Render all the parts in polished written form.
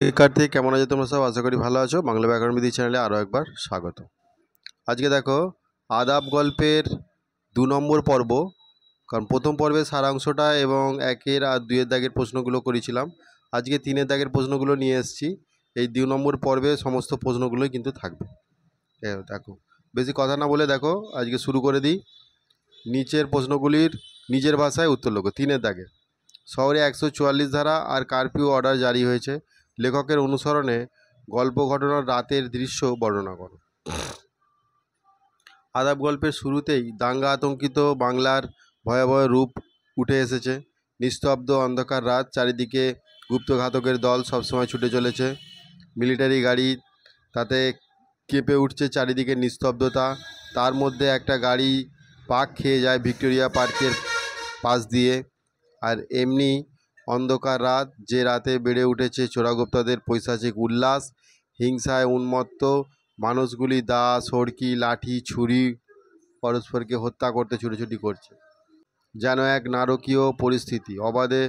শিক্ষার্থী কেমন আছো তোমরা সব? আশা করি ভালো আছো। বাংলা ব্যাকরণ বিধি চ্যানেলে আরও একবার স্বাগত। আজকে দেখো আদাব গল্পের 2 নম্বর পর্ব। কারণ প্রথম পর্বের সারাংশটা এবং 1 আর 2 দাগের প্রশ্নগুলো করেছিলাম। আজকে 3 দাগের প্রশ্নগুলো নিয়ে এসেছি। এই 2 নম্বর পর্বে সমস্ত প্রশ্নগুলোই কিন্তু থাকবে। দেখো বেশি কথা না বলে দেখো আজকে শুরু করে দিই। নিচের প্রশ্নগুলির নিজের ভাষায় উত্তর লেখো। 3 দাগে শহরে 144 ধারা আর কারফিউ অর্ডার জারি হয়েছে। লেখকের অনুসরণে গল্প ঘটনার রাতের দৃশ্য বর্ণনা করো। আদাব গল্পের শুরুতেই দাঙ্গা আতঙ্কিত বাংলার ভয়াবহ রূপ উঠে এসেছে। নিস্তব্ধ অন্ধকার রাত, চারিদিকে গুপ্তঘাতকের দল সবসময় ছুটে চলেছে। মিলিটারি গাড়ি, তাতে কেঁপে উঠছে চারিদিকে নিস্তব্ধতা। তার মধ্যে একটা গাড়ি পাক খেয়ে যায় ভিক্টোরিয়া পার্কের পাশ দিয়ে। আর এমনি অন্ধকার রাত, যে রাতে বেড়ে উঠেছে চোরাগোপ্তাদের পৈশাচিক উল্লাস। হিংসায় উন্মত্ত মানুষগুলি দা, সড়কি, লাঠি, ছুরি পরস্পরকে হত্যা করতে ছুটোছুটি করছে। যেন এক নারকীয় পরিস্থিতি। অবাধে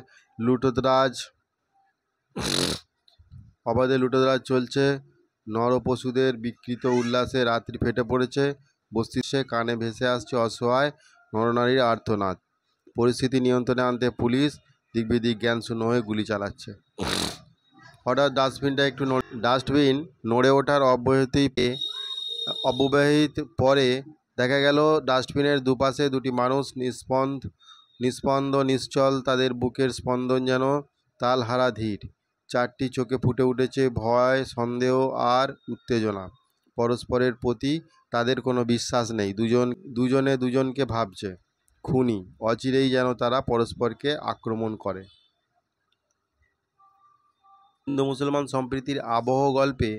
লুটোতরাজ চলছে। নরপশুদের বিকৃত উল্লাসে রাত্রি ফেটে পড়েছে। বস্তিতে কানে ভেসে আসছে অসহায় নরনারীর আর্তনাদ। পরিস্থিতি নিয়ন্ত্রণে আনতে পুলিশ দিকবিদিক জ্ঞানশূন্য হয়ে গুলি চালাচ্ছে। হঠাৎ ডাস্টবিন নড়ে ওঠার অব্যবহিত পরে দেখা গেল ডাস্টবিনের দুপাশে দুটি মানুষ নিস্পন্দ নিশ্চল। তাদের বুকের স্পন্দন যেন তালহারা ধীর। 4টি চোখে ফুটে উঠেছে ভয়, সন্দেহ আর উত্তেজনা। পরস্পরের প্রতি তাদের কোনো বিশ্বাস নেই। দুজনে দুজনকে ভাবছে খুনি। অচিরেই যেন তারা পরস্পরকে আক্রমণ করে। হিন্দু মুসলমান সম্প্রীতির আবহ গল্পে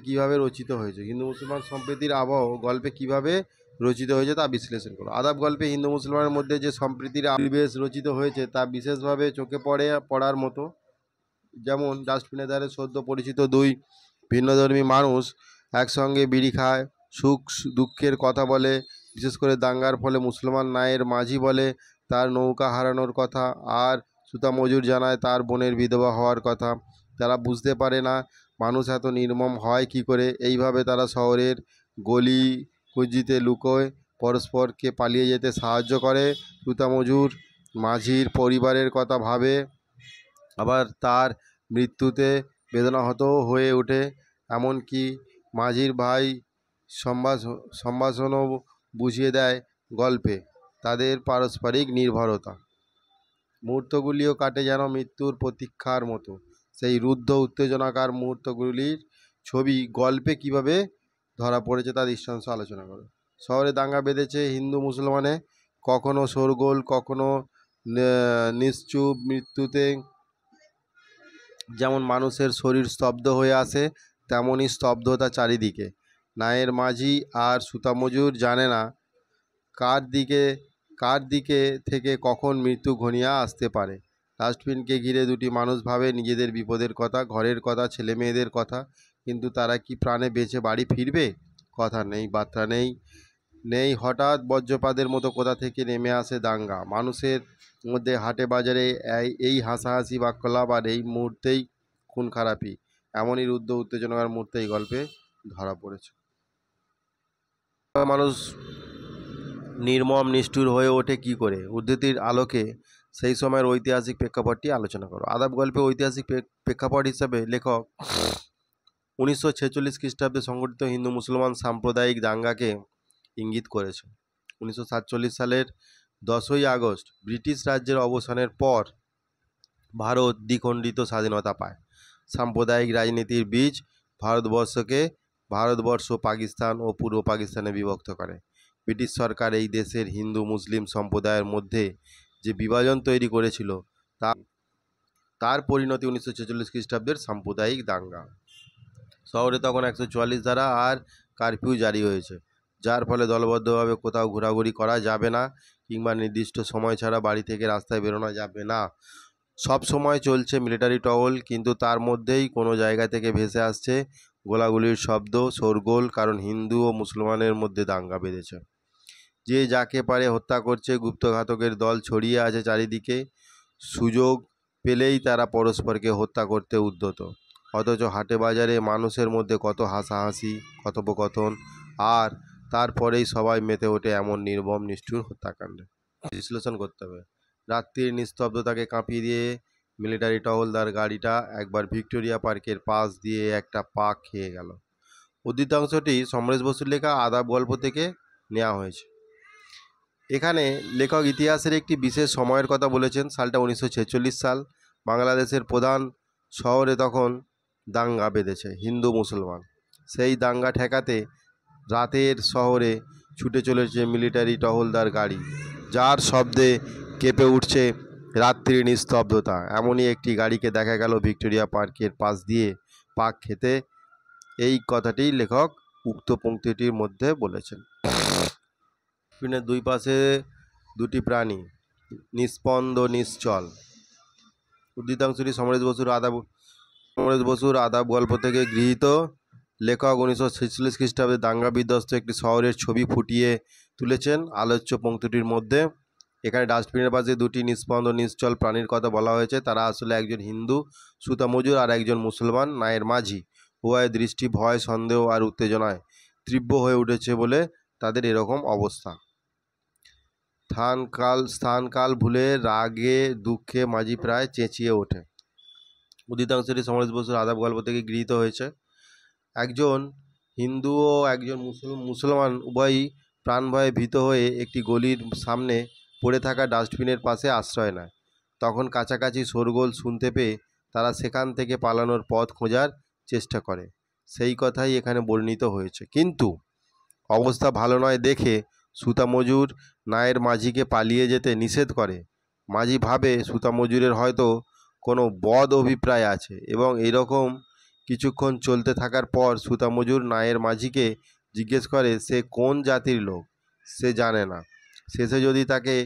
কিভাবে রচিত হয়েছে। হিন্দু মুসলমান সম্প্রীতির আবহ গল্পে কিভাবে রচিত হয়েছে তা বিশ্লেষণ করো। আদাব গল্পে হিন্দু মুসলমানের মধ্যে যে সম্প্রীতির পরিবেশ রচিত হয়েছে তা বিশেষভাবে চোখে পড়ার মতো। যেমন ডাস্টবিনের ধারে সদ্য পরিচিত 2 ভিন্নধর্মী মানুষ একসঙ্গে বিড়ি খায়, সুখ দুঃখের কথা বলে। বিশেষ করে দাঙ্গার ফলে মুসলমান নায়ের মাঝি বলে তার নৌকা হারানোর কথা, আর সুতা মজুর জানায় তার বোনের বিধবা হওয়ার কথা। তারা বুঝতে পারে না মানুষ এত নির্মম হয় কি করে। এইভাবে তারা শহরের গলি কুজিতে লুকোয় পরস্পরকে পালিয়ে যেতে সাহায্য করে। সুতা মজুর মাঝির পরিবারের কথা ভাবে, আবার তার মৃত্যুতে বেদনাহত হয়ে ওঠে। এমনকি মাঝির ভাই সম্ভাষণও বুঝিয়ে দেয় গল্পে তাদের পারস্পরিক নির্ভরতা। মুহূর্তগুলিও কাটে যেন মৃত্যুর প্রতীক্ষার মতো। সেই রুদ্ধ উত্তেজনাকার মুহূর্তগুলির ছবি গল্পে কিভাবে ধরা পড়েছে তা দৃষ্টান্ত আলোচনা করো। শহরে দাঙ্গা বেঁধেছে হিন্দু মুসলমানে, কখনো শোরগোল, কখনো নিশ্চুপ মৃত্যুতে। যেমন মানুষের শরীর স্তব্ধ হয়ে আসে, তেমনই স্তব্ধতা চারিদিকে। নায়ের মাঝি আর সুতা মজুর জানে না কার দিকে থেকে কখন মৃত্যু ঘনিয়ে আসতে পারে। ডাস্টবিনকে ঘিরে 2টি মানুষ ভাবে নিজেদের বিপদের কথা, ঘরের কথা, ছেলে মেয়েদের কথা। কিন্তু তারা কি প্রাণে বেঁচে বাড়ি ফিরবে? কথা নেই, বার্তা নেই। হঠাৎ বজ্রপাতের মতো কোথা থেকে নেমে আসে দাঙ্গা। মানুষের মধ্যে হাটে বাজারে এই হাসাহাসি বাক্যলাপ, আর এই মুহূর্তেই খুন খারাপি। এমনই রুদ্ধ উত্তেজনার মুহূর্তে এই গল্পে ধরা পড়েছে। মানুষ নির্মম নিষ্ঠুর হয়ে ওঠে কি করে? উদ্ধৃতির আলোকে সেই সময়ের ঐতিহাসিক প্রেক্ষাপটটি আলোচনা করো। আদাব গল্পে ঐতিহাসিক প্রেক্ষাপট হিসাবে লেখক 1946 খ্রিস্টাব্দে সংঘটিত হিন্দু মুসলমান সাম্প্রদায়িক দাঙ্গাকে ইঙ্গিত করেছে। 1947 সালের 10ই আগস্ট ব্রিটিশ রাজ্যের অবসানের পর ভারত দ্বিখণ্ডিত স্বাধীনতা পায়। সাম্প্রদায়িক রাজনীতির বীজ ভারতবর্ষ পাকিস্তান ও পূর্ব পাকিস্তানে বিভক্ত করে। ব্রিটিশ সরকার এই দেশের হিন্দু মুসলিম সম্প্রদায়ের মধ্যে যে বিভাজন তৈরি করেছিল তার পরিণতি 1946 খ্রিস্টাব্দের সাম্প্রদায়িক দাঙ্গা। শহরে তখন 144 ধারা আর কারফিউ জারি হয়েছে, যার ফলে দলবদ্ধভাবে কোথাও ঘোরাঘুরি করা যাবে না, কিংবা নির্দিষ্ট সময় ছাড়া বাড়ি থেকে রাস্তায় বেরোনো যাবে না। সব সময় চলছে মিলিটারি টহল, কিন্তু তার মধ্যেই কোনো জায়গা থেকে ভেসে আসছে গোলাগুলির শব্দ, শোরগোল। কারণ হিন্দু ও মুসলমানের মধ্যে দাঙ্গা বেঁধেছে। যে যাকে পারে হত্যা করছে। গুপ্তঘাতকের দল ছড়িয়ে আছে চারিদিকে। সুযোগ পেলেই তারা পরস্পরকে হত্যা করতে উদ্যত। অথচ হাটে বাজারে মানুষের মধ্যে কত হাসাহাসি, কথোপকথন, আর তারপরেই সবাই মেতে ওঠে এমন নির্মম নিষ্ঠুর হত্যাকাণ্ডে। বিশ্লেষণ করতে হবে। রাত্রির নিস্তব্ধতাকে কাঁপিয়ে দিয়ে মিলিটারি টহলদার গাড়িটা একবার ভিক্টোরিয়া পার্কের পাশ দিয়ে একটা পাক খেয়ে গেল। উদ্ধৃতাংশটি সমরেশ বসুর লেখা আদাব গল্প থেকে নেওয়া হয়েছে। এখানে লেখক ইতিহাসের একটি বিশেষ সময়ের কথা বলেছেন। সালটা 1946 সাল। বাংলাদেশের প্রধান শহরে তখন দাঙ্গা বেঁধেছে হিন্দু মুসলমান। সেই দাঙ্গা ঠেকাতে রাতের শহরে ছুটে চলেছে মিলিটারি টহলদার গাড়ি, যার শব্দে কেঁপে উঠছে রাত্রির নিস্তব্ধতা। এমনই একটি গাড়িকে দেখা গেল ভিক্টোরিয়া পার্কের পাশ দিয়ে পাক খেতে। এই কথাটি লেখক উক্ত পংক্তিটির মধ্যে বলেছেন। স্ক্রিনের দুই পাশে দুটি প্রাণী, নিস্পন্দ নিশ্চল। উদ্ধৃতাংশটি সমরেশ বসুর আদাব গল্প থেকে গৃহীত। লেখক 1946 খ্রিস্টাব্দে দাঙ্গা বিধ্বস্ত একটি শহরের ছবি ফুটিয়ে তুলেছেন আলোচ্য পংক্তিটির মধ্যে। এখানে ডাস্টবিনের পাশে দুটি নিস্পন্দ নিশ্চল প্রাণীর কথা বলা হয়েছে। তারা আসলে একজন হিন্দু সুতা মজুর আর একজন মুসলমান নায়ের মাঝি। উভয়ের দৃষ্টি ভয়, সন্দেহ আর উত্তেজনায় তীব্র হয়ে উঠেছে বলে তাদের এরকম অবস্থা। স্থানকাল ভুলে রাগে দুঃখে মাঝি প্রায় চেঁচিয়ে ওঠে। উদ্ধৃতাংশটি সমরেশ বসুর আদাব গল্প থেকে গৃহীত হয়েছে। একজন হিন্দু ও একজন মুসলমান উভয়ই প্রাণভয়ে ভীত হয়ে একটি গলির সামনে পড়ে থাকা ডাস্টবিনের পাশে আশ্রয় নেয়। তখন কাছাকাছি শোরগোল শুনতে পেয়ে তারা সেখান থেকে পালানোর পথ খোঁজার চেষ্টা করে। সেই কথাই এখানে বর্ণিত হয়েছে। কিন্তু অবস্থা ভালো নয় দেখে সুতা মজুর নায়ের মাঝিকে পালিয়ে যেতে নিষেধ করে। মাঝি ভাবে সুতা মজুরের হয়তো কোনো বদ অভিপ্রায় আছে এবং এইরকম কিছুক্ষণ চলতে থাকার পর সুতা মজুর নায়ের মাঝিকে জিজ্ঞেস করে সে কোন জাতির লোক। সে জানে না। শেষে যদি তাকে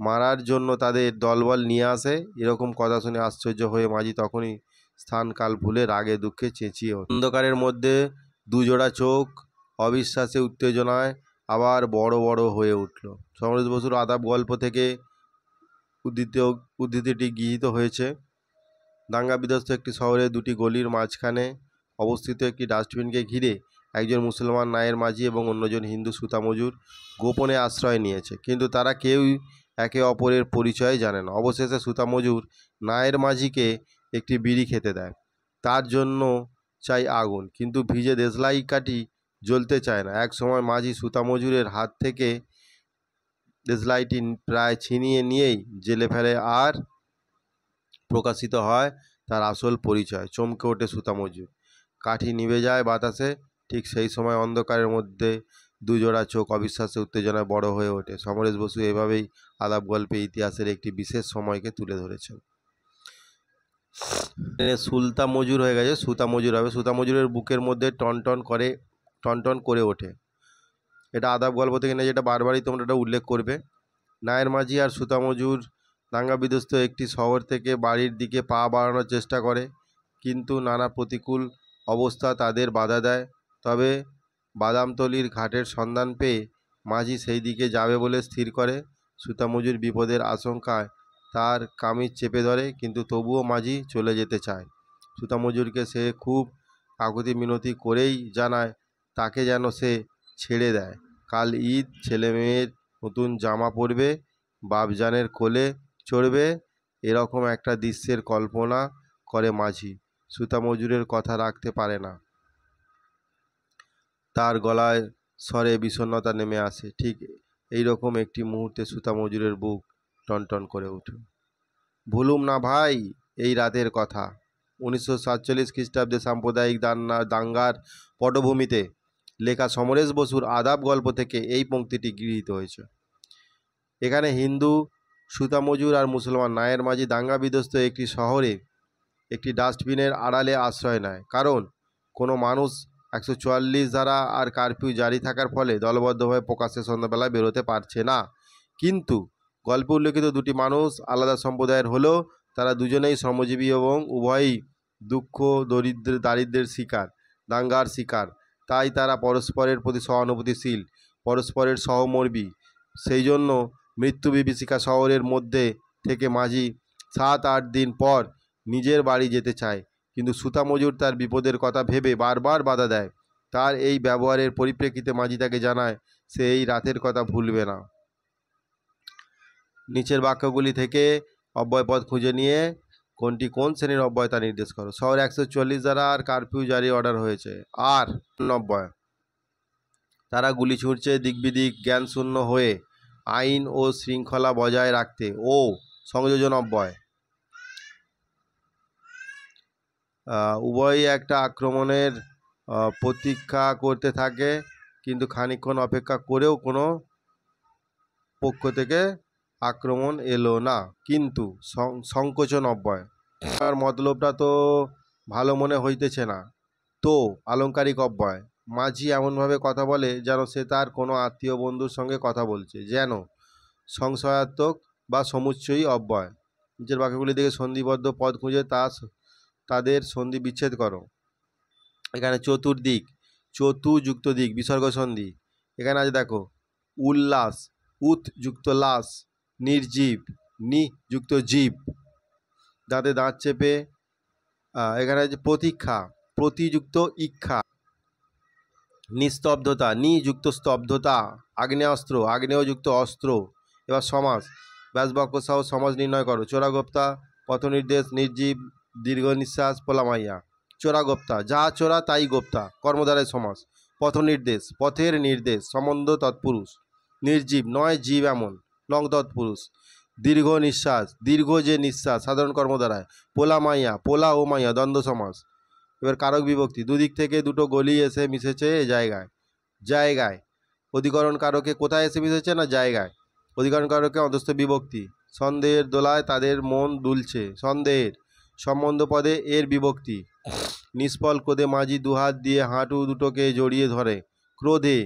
মারার জন্য তাদের দলবল নিয়ে আসে। এরকম কথা শুনে আশ্চর্য হয়ে মাঝি তখনই স্থানকাল ভুলে রাগে দুঃখে চেঁচিয়ে ওঠে। অন্ধকারের মধ্যে দুজোড়া চোখ অবিশ্বাসে উত্তেজনায় আবার বড় বড় হয়ে উঠল। সমরেশ বসুর আদাব গল্প থেকে উদ্ধৃতিটি গৃহীত হয়েছে। দাঙ্গা বিধ্বস্ত একটি শহরে দুটি গলির মাঝখানে অবস্থিত একটি ডাস্টবিনকে ঘিরে একজন মুসলমান নায়ের মাঝি এবং অন্যজন হিন্দু সুতা মজুর গোপনে আশ্রয় নিয়েছে। কিন্তু তারা কেউই একে অপরের পরিচয় জানে না। অবশেষে সুতা মজুর নায়ের মাঝিকে একটি বিড়ি খেতে দেয়। তার জন্য চাই আগুন, কিন্তু ভিজে দেশলাই কাঠি জ্বলতে চায় না। এক সময় মাঝি সুতা মজুরের হাত থেকে দেশলাইটি প্রায় ছিনিয়ে নিয়েই জেলে ফেলে আর প্রকাশিত হয় তার আসল পরিচয়। চমকে ওঠে সুতা মজুর। কাঠি নিভে যায় বাতাসে। ঠিক সেই সময় অন্ধকারের মধ্যে দুজোড়া চোখ অবিশ্বাসে উত্তেজনায় বড় হয়ে ওঠে। সমরেশ বসু এভাবেই আলাপ গল্পে ইতিহাসের একটি বিশেষ সময়কে তুলে ধরেছেন। সুলতা মজুর হয়ে গেছে, সুতা মজুর হবে। সুতা মজুরের বুকের মধ্যে টনটন করে ওঠে। এটা আদাব গল্প থেকে নেই, যেটা বারবারই তোমরা এটা উল্লেখ করবে। নায়ের মাঝি আর সুতা মজুর দাঙ্গা বিধ্বস্ত একটি শহর থেকে বাড়ির দিকে পা বাড়ানোর চেষ্টা করে, কিন্তু নানা প্রতিকূল অবস্থা তাদের বাধা দেয়। তবে বাদামতলির ঘাটের সন্ধান পেয়ে মাঝি সেই দিকে যাবে বলে স্থির করে। সুতা মজুর বিপদের আশঙ্কায় তার কামিজ চেপে ধরে, কিন্তু তবুও মাঝি চলে যেতে চায়। সুতা মজুরকে সে খুব কাকুতি মিনতি করেই জানায় তাকে যেন সে ছেড়ে দেয়। কাল ঈদ, ছেলে মেয়ের নতুন জামা পরবে, বাপজানের কোলে চড়বে। এরকম একটা দৃশ্যের কল্পনা করে মাঝি। সুতা মজুরের কথা রাখতে পারে না। তার গলায় স্বরে বিষণ্ণতা নেমে আসে। ঠিক এইরকম একটি মুহূর্তে সুতা মজুরের বুক টনটন করে ওঠে। ভুলুম না ভাই এই রাতের কথা। 1947 খ্রিস্টাব্দে সাম্প্রদায়িক দাঙ্গার পটভূমিতে লেখা সমরেশ বসুর আদাব গল্প থেকে এই পংক্তিটি গৃহীত হয়েছে। এখানে হিন্দু সুতা মজুর আর মুসলমান নায়ের মাঝি দাঙ্গা বিধ্বস্ত একটি শহরে একটি ডাস্টবিনের আড়ালে আশ্রয় নেয়। কারণ কোনো মানুষ 144 ধারা আর কারফিউ জারি থাকার ফলে দলবদ্ধভাবে প্রকাশ্যে সন্ধ্যাবেলায় বেরোতে পারছে না। কিন্তু গল্পে উল্লেখিত দুটি মানুষ আলাদা সম্প্রদায়ের হলেও তারা দুজনেই শ্রমজীবী এবং উভয়ই দুঃখ দারিদ্র্যের শিকার, দাঙ্গার শিকার। তাই তারা পরস্পরের প্রতি সহানুভূতিশীল, পরস্পরের সহমর্মী। সেই জন্য মৃত্যু বিভীষিকা শহরের মধ্যে থেকে মাঝি 7-8 দিন পর নিজের বাড়ি যেতে চায়, কিন্তু সুতা মজুর তার বিপদের কথা ভেবে বারবার বাধা দেয়। তার এই ব্যবহারের পরিপ্রেক্ষিতে মাঝি তাকে জানায় সে এই রাতের কথা ভুলবে না। নিচের বাক্যগুলি থেকে অব্যয়পদ খুঁজে নিয়ে কোনটি কোন শ্রেণীর অব্যয় তা নির্দেশ করো। শহরে 144 দ্বারা আর কারফিউ জারি অর্ডার হয়েছে। আর অব্যয়, তারা গুলি ছুঁড়ছে দিকবিদিক জ্ঞানশূন্য হয়ে আইন ও শৃঙ্খলা বজায় রাখতে। ও সংযোজন অব্যয়, উভয়ই একটা আক্রমণের প্রতীক্ষা করতে থাকে, কিন্তু খানিকক্ষণ অপেক্ষা করেও কোনো পক্ষ থেকে আক্রমণ এলো না। কিন্তু সংকোচন অব্যয়, আর মতলবটা তো ভালো মনে হইতেছে না। তো আলংকারিক অব্যয়, মাঝি এমনভাবে কথা বলে যেন সে তার কোনো আত্মীয় বন্ধুর সঙ্গে কথা বলছে। যেন সংশয়াত্মক বা সমুচ্চয়ী অব্যয়, নিচের বাক্যগুলি থেকে সন্ধিবদ্ধ পদ খুঁজে তাদের সন্ধি বিচ্ছেদ করো। এখানে চতুর্দিক, চতু যুক্ত দিক বিসর্গ সন্ধি। এখানে আছে দেখো উল্লাস, উত যুক্ত লাস, নির্জীব, নি যুক্ত জীব, দাঁতে দাঁত চেপে। এখানে আছে প্রতীক্ষা, প্রতিযুক্ত ইক্ষা, নিস্তব্ধতা, নি যুক্ত স্তব্ধতা, আগ্নেয়াস্ত্র, আগ্নেয়যুক্ত অস্ত্র। এবার সমাস, ব্যাসবাক্য সহ সমাস নির্ণয় করো। চোরাগোপ্তা, পথনির্দেশ, নির্জীব, দীর্ঘ নিঃশ্বাস, পোলামাইয়া। চোরাগোপ্তা, যা চোরা তাই গোপ্তা, কর্মদ্বারায় সমাস। পথনির্দেশ, পথের নির্দেশ, সম্বন্ধ তৎপুরুষ। নির্জীব, নয় জীব এমন, লং তৎপুরুষ। দীর্ঘ নিঃশ্বাস, দীর্ঘ যে নিঃশ্বাস, সাধারণ কর্মদ্বারায়। পোলামাইয়া, পোলা ও মাইয়া, দ্বন্দ্ব সমাস। এবার কারক বিভক্তি, দুদিক থেকে দুটো গলি এসে মিশেছে এ জায়গায়। জায়গায়, অধিকরণ কারকে কোথায় এসে মিশেছে না জায়গায়। অধিকরণ কারকে অন্তস্থ বিভক্তি। সন্দেহের দোলায় তাদের মন দুলছে। সন্দেহের, সম্বন্ধ পদে এর বিভক্তি। নিষ্ফল ক্রোধে মাঝি দুহাত দিয়ে হাঁটু দুটোকে জড়িয়ে ধরে। ক্রোধে,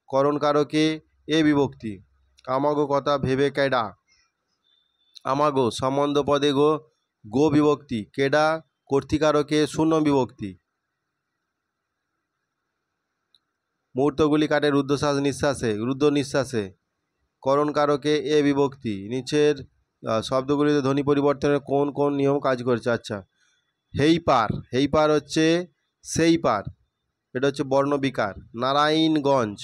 করণ কারকে এ বিভক্তি। আমাগো কথা ভেবে কেডা, আমাগো সম্বন্ধ পদে গো বিভক্তি। কেডা কর্তৃকারকে শূন্য বিভক্তি। মুহূর্তগুলি কাটে রুদ্ধশ্বাস নিঃশ্বাসে, রুদ্ধ নিঃশ্বাসে, করণ কারকে এ বিভক্তি। নিচের শব্দগুলিতে ধ্বনি পরিবর্তনের কোন কোন নিয়ম কাজ করছে। আচ্ছা, হেই পার, হেই পার হচ্ছে সেই পার, এটা হচ্ছে বর্ণ বিকার। নারায়ণগঞ্জ,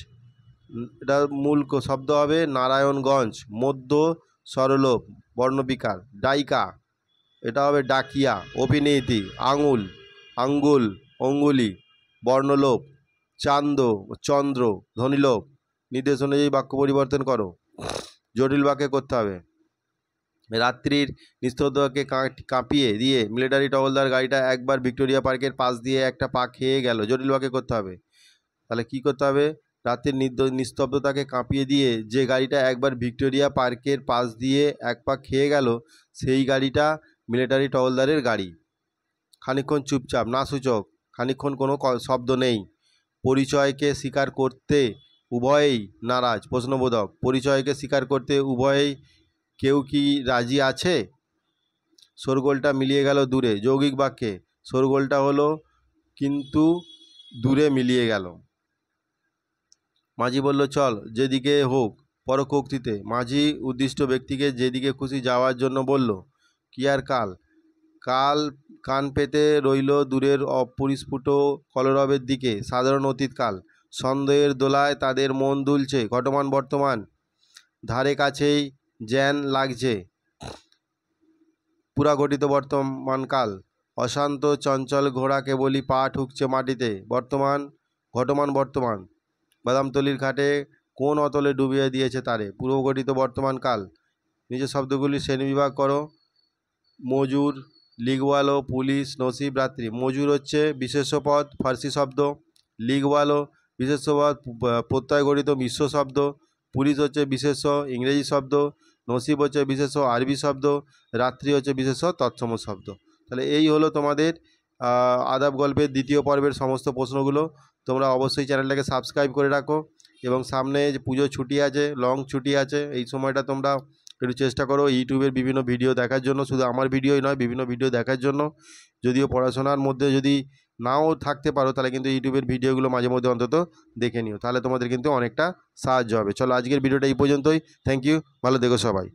এটা মূল শব্দ হবে নারায়ণগঞ্জ, মধ্য স্বরলোপ, বর্ণ বিকার। ডাইকা, এটা হবে ডাকিয়া, অভিনেত্রী। আঙুল, আঙ্গুল, অঙ্গুলি, বর্ণলোপ। চান্দ, চন্দ্র, ধ্বনিলোপ। নির্দেশ অনুযায়ী বাক্য পরিবর্তন করো। জটিল বাক্যে করতে হবে। রাত্রির নিস্তব্ধতাকে কাঁপিয়ে দিয়ে মিলিটারি টহলদার গাড়িটা একবার ভিক্টোরিয়া পার্কের পাশ দিয়ে একটা পা খেয়ে গেল। জটিল বাক্যে করতে হবে। তাহলে কি করতে হবে? রাতের নিস্তব্ধতাকে কাঁপিয়ে দিয়ে যে গাড়িটা একবার ভিক্টোরিয়া পার্কের পাশ দিয়ে এক পা খেয়ে গেল, সেই গাড়িটা মিলিটারি টহলদারের গাড়ি। খানিকক্ষণ চুপচাপ, না সূচক, খানিকক্ষণ কোনো শব্দ নেই। পরিচয়কে স্বীকার করতে উভয়েই নারাজ, প্রশ্নবোধক। পরিচয়কে স্বীকার করতে উভয়েই কেউ কি রাজি আছে? শোরগোলটা মিলিয়ে গেল দূরে, যৌগিক বাক্যে শোরগোলটা হলো কিন্তু দূরে মিলিয়ে গেল। মাঝি বলল চল, যেদিকে হোক। পরোক্ষোক্তিতে মাঝি উদ্দিষ্ট ব্যক্তিকে যেদিকে খুশি যাওয়ার জন্য বলল। কি আর কাল? কাল কান পেতে রইল দূরের অপরিস্ফুট কলরবের দিকে। সাধারণ অতীতকাল, সন্দেহের দোলায় তাদের মন দুলছে। ঘটমান বর্তমান, ধারে কাছেই জ্যান লাগছে। পুরাঘটিত বর্তমানকাল, অশান্ত চঞ্চল ঘোড়া কেবলই পা ঠুকছে মাটিতে। বর্তমান, ঘটমান বর্তমান, বাদামতলির ঘাটে কোন অতলে ডুবিয়ে দিয়েছে তারে। পূর্বঘটিত বর্তমানকাল, নিচের শব্দগুলি শ্রেণীবিভাগ করো। মজুর, লিগওয়ালো, পুলিশ, নসিব, রাত্রি। মজুর হচ্ছে বিশেষ্য পদ, ফার্সি শব্দ। লিগওয়ালো বিশেষ্য পদ, প্রত্যয় গঠিত মিশ্র শব্দ। পুলিশ হচ্ছে বিশেষ্য ইংরেজি শব্দ। নসিব হচ্ছে বিশেষ্য আরবি শব্দ। রাত্রি হচ্ছে বিশেষ্য তৎসম শব্দ। তাহলে এই হলো তোমাদের আদাব গল্পের দ্বিতীয় পর্বের সমস্ত প্রশ্নগুলো। তোমরা অবশ্যই চ্যানেলটাকে সাবস্ক্রাইব করে রাখো, এবং সামনে যে পুজো ছুটি আছে, লং ছুটি আছে, এই সময়টা তোমরা একটু চেষ্টা করো ইউটিউবের বিভিন্ন ভিডিও দেখার জন্য। শুধু আমার ভিডিওই নয়, বিভিন্ন ভিডিও দেখার জন্য। যদিও পড়াশোনার মধ্যে যদি নাও থাকতে পারো, তাহলে কিন্তু ইউটিউবের ভিডিওগুলো মাঝে মধ্যে অন্তত দেখে নিও, তাহলে তোমাদের কিন্তু অনেকটা সাহায্য হবে। চলো, আজকের ভিডিওটা এই পর্যন্তই। থ্যাংক ইউ, ভালো থেকো সবাই।